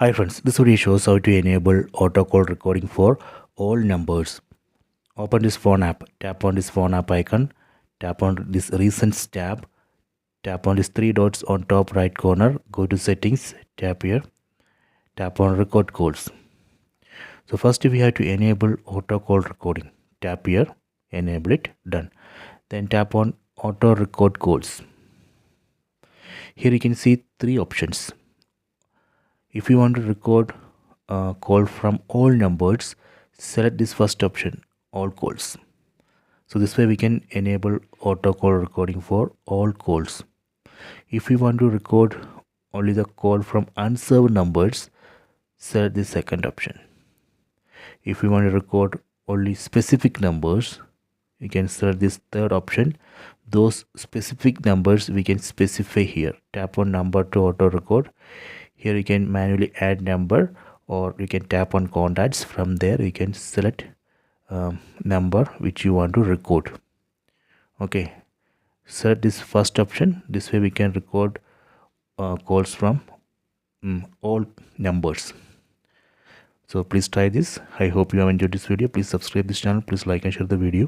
Hi friends, this video shows how to enable auto call recording for all numbers. Open this phone app, tap on this phone app icon, tap on this recent tab, tap on these three dots on top right corner, go to settings, tap here, tap on record calls. So first we have to enable auto call recording. Tap here, enable it, done. Then tap on auto record calls. Here you can see three options. If you want to record a call from all numbers, select this first option, all calls. So this way we can enable auto call recording for all calls. If we want to record only the call from unserved numbers, select the second option. If we want to record only specific numbers, you can select this third option. Those specific numbers we can specify here. Tap on number to auto record. Here you can manually add number, or you can tap on contacts. From there you can select number which you want to record. Okay, select this first option. This way we can record calls from all numbers. So please try this. I hope you have enjoyed this video. Please subscribe this channel. Please like and share the video.